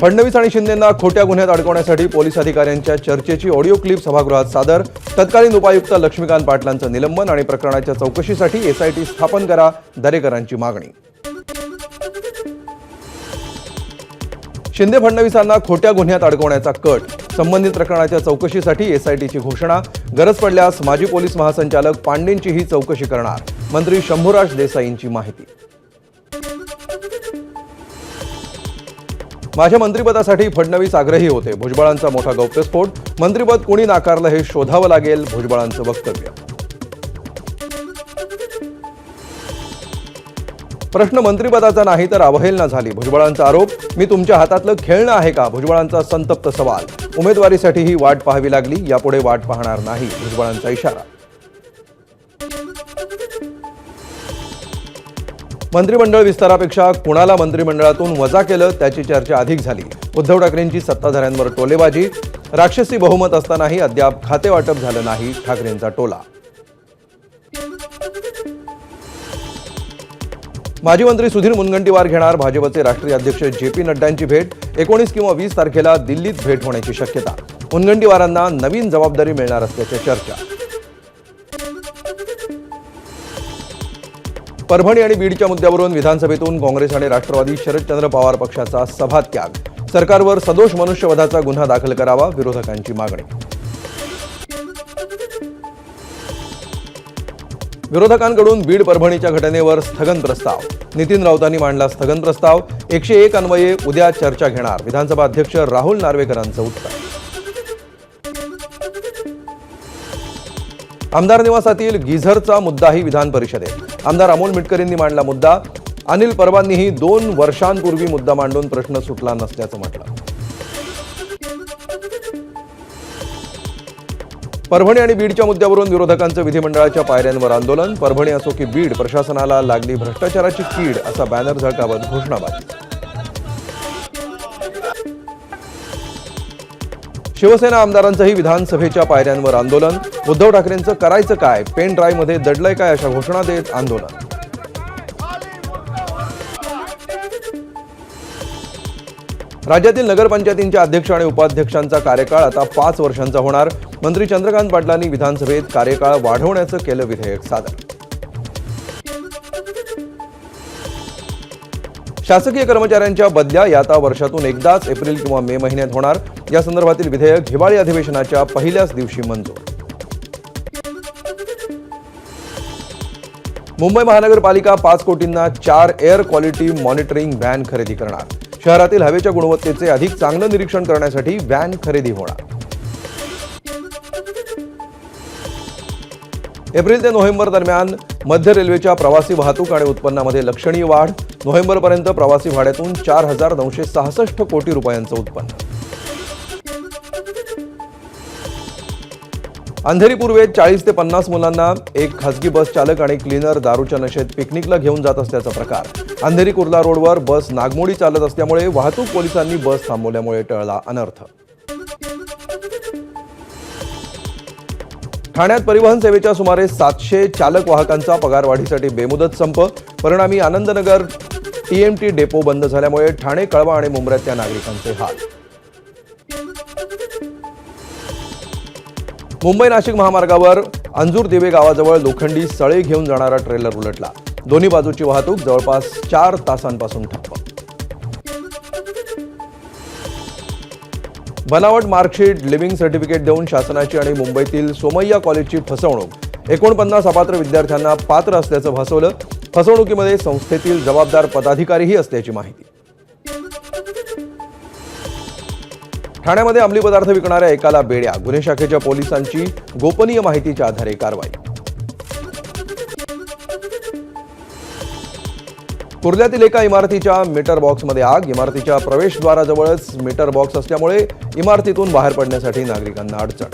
फडणवीस आणि शिंदेंना खोट्या गुन्ह्यात अडकवण्यासाठी पोलीस अधिकाऱ्यांच्या चर्चेची ऑडिओ क्लिप सभागृहात सादर. तत्कालीन उपायुक्त लक्ष्मीकांत पाटलांचं निलंबन आणि प्रकरणाच्या चौकशीसाठी एसआयटी स्थापन करा, दरेकरांची मागणी. शिंदे फडणवीसांना खोट्या गुन्ह्यात अडकवण्याचा कट. संबंधित प्रकरणाच्या चौकशीसाठी एसआयटीची घोषणा. गरज पडल्यास माजी पोलीस महासंचालक पांडेंचीही चौकशी करणार. मंत्री शंभूराज देसाईंची माहिती. माझ्या मंत्रिपदासाठी फडणवीस आग्रही होते. भुजबळांचा मोठा गौप्यस्फोट. मंत्रिपद कोणी नाकारलं हे शोधावं लागेल, भुजबळांचं वक्तव्य. प्रश्न मंत्रिपदाचा नाही तर अवहेलना झाली, भुजबळांचा आरोप. मी तुमच्या हातातलं खेळणं आहे का, भुजबळांचा संतप्त सवाल. उमेदवारीसाठीही वाट पाहावी लागली, यापुढे वाट पाहणार नाही, भुजबळांचा इशारा. मंत्रिमंडळ विस्तारापेक्षा कुणाला मंत्रिमंडळातून वजा केलं त्याची चर्चा अधिक झाली. उद्धव ठाकरेंची सत्ताधाऱ्यांवर टोलेबाजी. राक्षसी बहुमत असतानाही अद्याप खातेवाटप झालं नाही, ठाकरेंचा टोला. माजी मंत्री सुधीर मुनगंटीवार घेणार भाजपचे राष्ट्रीय अध्यक्ष जे.पी. नड्डांची भेट. 19 किंवा 20 तारखेला दिल्लीत भेट होण्याची शक्यता. मुनगंटीवारांना नवीन जबाबदारी मिळणार असल्याच्या चर्चा. परभणी आणि बीडच्या मुद्द्यावरून विधानसभेतून काँग्रेस आणि राष्ट्रवादी शरदचंद्र पवार पक्षाचा सभात्याग. सरकारवर सदोष मनुष्यवधाचा गुन्हा दाखल करावा, विरोधकांची मागणी. विरोधकांकडून बीड परभणीच्या घटनेवर स्थगन प्रस्ताव. नितीन राऊतांनी मांडला स्थगन प्रस्ताव. 101 अन्वये उद्या चर्चा घेणार, विधानसभा अध्यक्ष राहुल नार्वेकरांचं उत्तर. आमदार निवासातील गिझरचा मुद्दाही विधान परिषदेत. आमदार अमोल मिटकरींनी मांडला मुद्दा. अनिल परबांनीही 2 वर्षांपूर्वी मुद्दा मांडून प्रश्न सुटला नसल्याचं म्हटलं. परभणी आणि बीडच्या मुद्द्यावरून विरोधकांचं विधिमंडळाच्या पायऱ्यांवर आंदोलन. परभणी असो की बीड, प्रशासनाला लागली भ्रष्टाचाराची कीड, असा बॅनर झळकावत घोषणाबाजी. शिवसेना आमदारांचंही विधानसभेच्या पायऱ्यांवर आंदोलन. उद्धव ठाकरेंचं करायचं काय, पेन ड्राईव्हमध्ये दडलंय काय, अशा घोषणा देत आंदोलन. राज्यातील नगरपंचायतींच्या अध्यक्ष आणि उपाध्यक्षांचा कार्यकाळ आता 5 वर्षांचा होणार. मंत्री चंद्रकांत पाटलांनी विधानसभेत कार्यकाळ वाढवण्याचं केलं विधेयक सादर. शासकीय कर्मचाऱ्यांच्या बदल्या या आता वर्षातून एकदाच एप्रिल किंवा मे महिन्यात होणार. या संदर्भातील विधेयक हिवाळी अधिवेशनाच्या पहिल्याच दिवशी मंजूर. मुंबई महानगरपालिका 5 कोटींना 4 एअर क्वालिटी मॉनिटरिंग व्हॅन खरेदी करणार. शहरातील हवेच्या गुणवत्तेचे अधिक चांगलं निरीक्षण करण्यासाठी व्हॅन खरेदी होणार. एप्रिल ते नोव्हेंबर दरम्यान मध्य रेल्वेच्या प्रवासी वाहतूक आणि उत्पन्नामध्ये लक्षणीय वाढ. नोव्हेंबरपर्यंत प्रवासी भाड्यातून 4,966 कोटी रुपयांचं उत्पन्न. अंधेरी पूर्वेत 40 ते 50 मुलांना एक खासगी बस चालक आणि क्लीनर दारूच्या नशेत पिकनिकला घेऊन जात असल्याचा प्रकार. अंधेरी कुर्ला रोडवर बस नागमोडी चालत असल्यामुळे वाहतूक पोलिसांनी बस थांबवल्यामुळे टळला अनर्थ. ठाण्यात परिवहन सेवेच्या सुमारे 700 चालक वाहकांचा पगारवाढीसाठी बेमुदत संप. परिणामी आनंदनगर टीएमटी डेपो बंद झाल्यामुळे ठाणे, कळवा आणि मुंब्र्यातल्या नागरिकांचे हाल. मुंबई नाशिक महामार्गावर अंजूर दिवे गावाजवळ लोखंडी सळे घेऊन जाणारा ट्रेलर उलटला. दोन्ही बाजूची वाहतूक जवळपास 4 तासांपासून ठप्प. बनावट मार्कशीट, लिव्हिंग सर्टिफिकेट देऊन शासनाची आणि मुंबईतील सोमय्या कॉलेजची फसवणूक. 49 अपात्र विद्यार्थ्यांना पात्र असल्याचं भासवलं. फसवणुकीमध्ये संस्थेतील जबाबदार पदाधिकारीही असल्याची माहिती. ठाण्यामध्ये अंमली पदार्थ विकणाऱ्या एकाला बेड्या. गुन्हे शाखेच्या पोलिसांची गोपनीय माहितीच्या आधारे कारवाई. कुर्ल्यातील एका इमारतीच्या मीटर बॉक्समध्ये आग. इमारतीच्या प्रवेशद्वाराजवळच मीटर बॉक्स असल्यामुळे इमारतीतून बाहेर पडण्यासाठी नागरिकांना अडचण.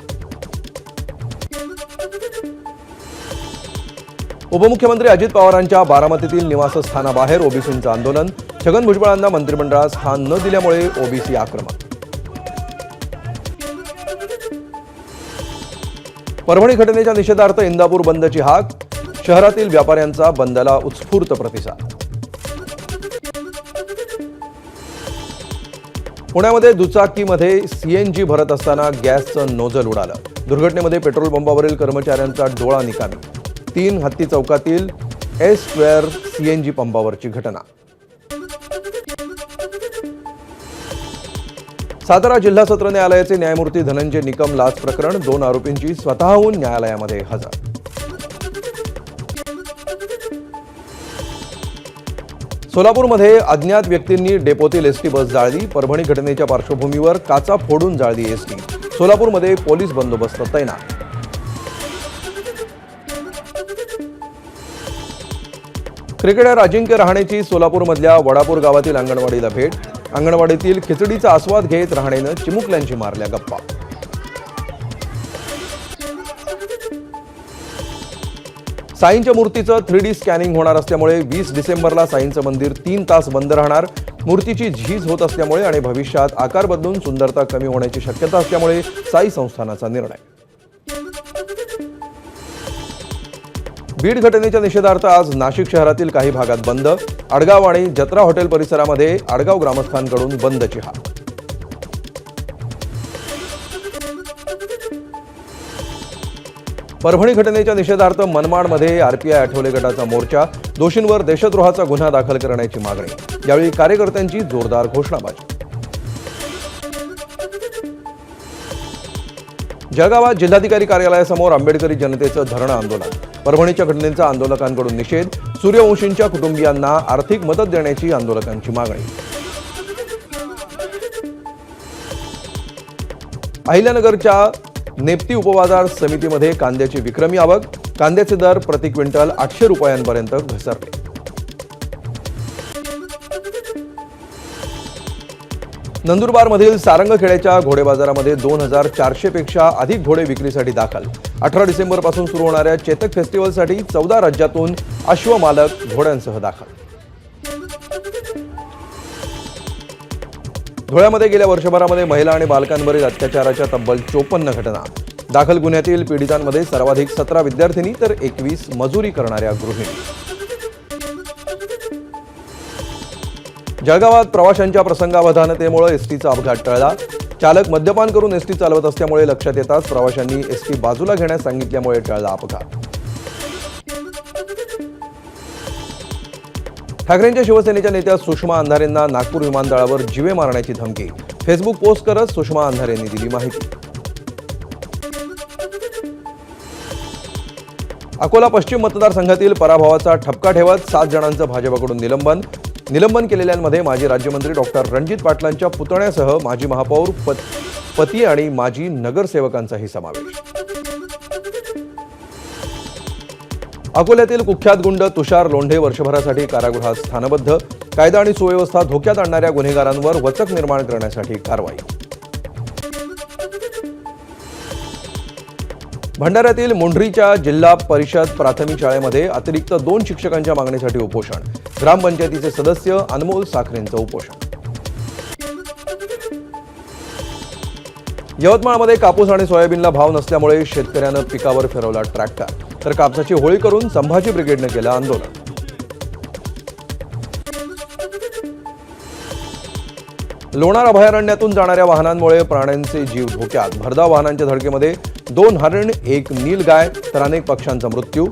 उपमुख्यमंत्री अजित पवारांच्या बारामतीतील निवासस्थानाबाहेर ओबीसींचं आंदोलन. छगन भुजबळांना मंत्रिमंडळात स्थान न दिल्यामुळे ओबीसी आक्रमक. परभणी घटनेच्या निषेधार्थ इंदापूर बंदची हाक. शहरातील व्यापाऱ्यांचा बंदला उत्स्फूर्त प्रतिसाद. पुण्यामध्ये दुचाकीमध्ये सीएनजी भरत असताना गॅसचं नोझल उडालं. दुर्घटनेमध्ये पेट्रोल पंपावरील कर्मचाऱ्यांचा डोळा निकामी. 3 हत्ती चौकातील S² सीएनजी पंपावरची घटना. सातारा जिल्हा सत्र न्यायालयाचे न्यायमूर्ती धनंजय निकम लाच प्रकरण 2 आरोपींची स्वतःहून न्यायालयामध्ये हजर. सोलापूरमध्ये अज्ञात व्यक्तींनी डेपोतील एसटी बस जाळली. परभणी घटनेच्या पार्श्वभूमीवर काचा फोडून जाळली एसटी. सोलापूरमध्ये पोलीस बंदोबस्त तैनात. क्रिकेटर अजिंक्य रहाणेची सोलापूरमधल्या वडापूर गावातील अंगणवाडीला भेट. अंगणवाडीतील खिचडीचा आस्वाद घेत रहाणेनं चिमुकल्यांची मारल्या गप्पा. साईंच्या मूर्तीचं 3D स्कॅनिंग होणार असल्यामुळे 20 डिसेंबरला साईंचं मंदिर 3 तास बंद राहणार. मूर्तीची झीज होत असल्यामुळे आणि भविष्यात आकार बदलून सुंदरता कमी होण्याची शक्यता असल्यामुळे साई संस्थानाचा निर्णय. बीड घटनेच्या निषेधार्थ आज नाशिक शहरातील काही भागात बंद. आडगाव आणि जत्रा हॉटेल परिसरामध्ये आडगाव ग्रामस्थांकडून बंदची हाक. परभणी घटनेच्या निषेधार्थ मनमाडमध्ये आरपीआय आठवले गटाचा मोर्चा. दोषींवर देशद्रोहाचा गुन्हा दाखल करण्याची मागणी. यावेळी कार्यकर्त्यांची जोरदार घोषणाबाजी. जळगावात जिल्हाधिकारी कार्यालयासमोर आंबेडकरी जनतेचं धरणं आंदोलन. परभणीच्या घटनेचा आंदोलकांकडून निषेध. सूर्यवंशींच्या कुटुंबियांना आर्थिक मदत देण्याची आंदोलकांची मागणी. अहिल्यानगरच्या नेप्ती उपबाजार समितीमध्ये कांद्याची विक्रमी आवक. कांद्याचे दर प्रति क्विंटल 800 रुपयांपर्यंत घसरले. नंदुरबारमधील सारंगखेड्याच्या घोडे बाजारामध्ये 2400 पेक्षा अधिक घोडे विक्रीसाठी दाखल. 18 डिसेंबरपासून सुरू होणाऱ्या चेतक फेस्टिवलसाठी 14 राज्यातून अश्वमालक घोड्यांसह दाखल. धुळ्यामध्ये गेल्या वर्षभरामध्ये महिला आणि बालकांवरील अत्याचाराच्या तब्बल 54 घटना. दाखल गुन्ह्यातील पीडितांमध्ये सर्वाधिक 17 विद्यार्थिनी तर 21 मजुरी करणाऱ्या गृहिणी. जळगावात प्रवाशांच्या प्रसंगावधानतेमुळे एसटीचा अपघात टळला. चालक मद्यपान करून एसटी चालवत असल्यामुळे लक्षात येताच प्रवाशांनी एसटी बाजूला घेण्यास सांगितल्यामुळे टळला अपघात. ठाकरेंच्या शिवसेनेच्या नेत्या सुषमा अंधारेंना नागपूर विमानतळावर जीवे मारण्याची धमकी. फेसबुक पोस्ट करत सुषमा अंधारेंनी दिली माहिती. अकोला पश्चिम मतदारसंघातील पराभवाचा ठपका ठेवत 7 जणांचं भाजपकडून निलंबन. निलंबन केलेल्यांमध्ये माजी राज्यमंत्री डॉक्टर रणजित पाटलांच्या पुतण्यासह माजी महापौर पती आणि माजी नगरसेवकांचाही समावेश. अकोल्यातील कुख्यात गुंड तुषार लोंढे वर्षभरासाठी कारागृहात स्थानबद्ध. कायदा आणि सुव्यवस्था धोक्यात आणणाऱ्या गुन्हेगारांवर वचक निर्माण करण्यासाठी कारवाई. भंडाऱ्यातील मुंढरीच्या जिल्हा परिषद प्राथमिक शाळेमध्ये अतिरिक्त 2 शिक्षकांच्या मागणीसाठी उपोषण. ग्रामपंचायतीचे सदस्य अनमोल साखरेंचं उपोषण. यवतमाळमध्ये कापूस आणि सोयाबीनला भाव नसल्यामुळे शेतकऱ्यानं पिकावर फिरवला ट्रॅक्टर. तर कापसाची होळी करून संभाजी ब्रिगेडनं केलं आंदोलन. लोणार अभयारण्यातून जाणाऱ्या वाहनांमुळे प्राण्यांचे जीव धोक्यात. भरधाव वाहनांच्या धडकेमध्ये 2 हरिण, 1 नीलगाय तर अनेक पक्ष्यांचा मृत्यू.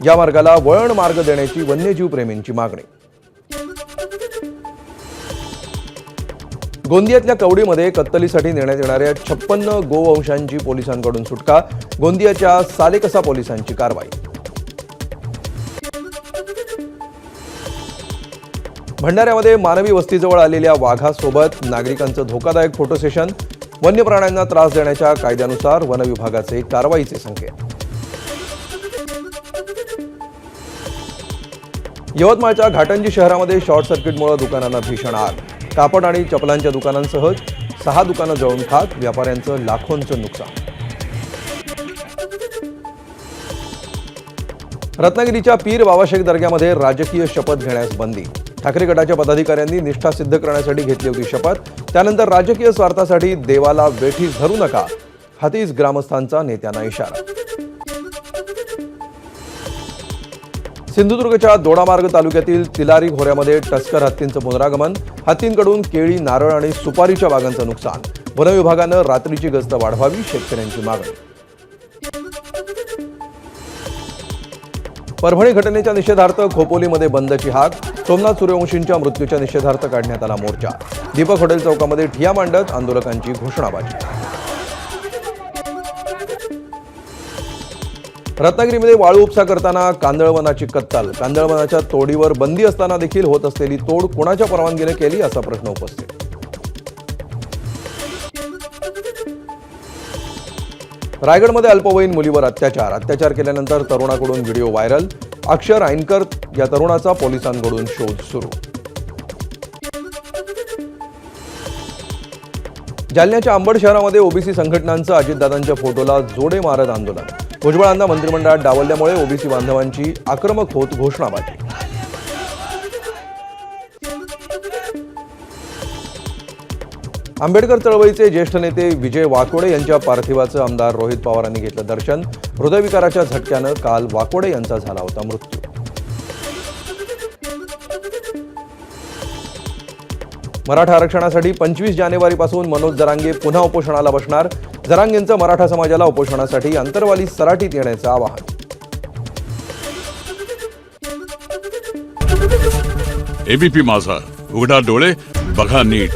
या मार्गाला वळण मार्ग देण्याची वन्यजीव प्रेमींची मागणी. गोंदियातल्या कवडीमध्ये कत्तलीसाठी नेण्यात येणाऱ्या 56 गोवंशांची पोलिसांकडून सुटका. गोंदियाच्या सालेकसा पोलिसांची कारवाई. भंडाऱ्यामध्ये मानवी वस्तीजवळ आलेल्या वाघासोबत नागरिकांचं धोकादायक फोटो सेशन. वन्य प्राण्यांना त्रास देण्याच्या कायद्यानुसार वन विभागाचे कारवाईचे संकेत. यवतमाळच्या घाटंजी शहरामध्ये शॉर्ट सर्किटमुळे दुकानांना भीषण आग. कापड आणि चपलांच्या दुकानांसह 6 दुकानं जळून खाक. व्यापाऱ्यांचं लाखोंचं नुकसान. रत्नागिरीच्या पीर बाबाशेख दर्ग्यामध्ये राजकीय शपथ घेण्यास बंदी. ठाकरे गटाच्या पदाधिकाऱ्यांनी निष्ठा सिद्ध करण्यासाठी घेतली होती शपथ. त्यानंतर राजकीय स्वार्थासाठी देवाला वेठीस धरू नका. हातीस ग्रामस्थांचा नेत्यांना इशारा. सिंधुदुर्गच्या दोडामार्ग तालुक्यातील तिलारी खोऱ्यामध्ये टस्कर हत्तींचं पुनरागमन. हत्तींकडून केळी, नारळ आणि सुपारीच्या बागांचं नुकसान. वन विभागानं रात्रीची गस्त वाढवावी, शेतकऱ्यांची मागणी. परभणी घटनेच्या निषेधार्थ खोपोलीमध्ये बंदची हाक. सोमनाथ सूर्यवंशींच्या मृत्यूच्या निषेधार्थ काढण्यात आला मोर्चा. दीपक हॉटेल चौकामध्ये ठिय्या मांडत आंदोलकांची घोषणाबाजी. रत्नागिरीमध्ये वाळू उपसा करताना कांदळवनाची कत्तल. कांदळवनाच्या तोडीवर बंदी असताना देखील होत असलेली तोड कोणाच्या परवानगीने केली असा प्रश्न उपस्थित. रायगडमध्ये अल्पवयीन मुलीवर अत्याचार केल्यानंतर तरुणाकडून व्हिडिओ व्हायरल. अक्षर ऐनकर या तरुणाचा पोलिसांकडून शोध सुरू. जालन्याच्या अंबड शहरामध्ये ओबीसी संघटनांचं अजितदादांच्या फोटोला जोडे मारत आंदोलन. भुजबळांना मंत्रिमंडळात डावलल्यामुळे ओबीसी बांधवांची आक्रमक होत घोषणाबाजी. आंबेडकर चळवळीचे ज्येष्ठ नेते विजय वाकोडे यांच्या पार्थिवाचं आमदार रोहित पवारांनी घेतलं दर्शन. हृदयविकाराच्या झटक्यानं काल वाकोडे यांचा झाला होता मृत्यू. मराठा आरक्षणासाठी 25 जानेवारीपासून मनोज जरांगे पुन्हा उपोषणाला बसणार. जरांगेंचं मराठा समाजाला उपोषणासाठी अंतरवाली सराटीत येण्याचं आवाहन. एबीपी माझा, उघडा डोळे बघा नीट.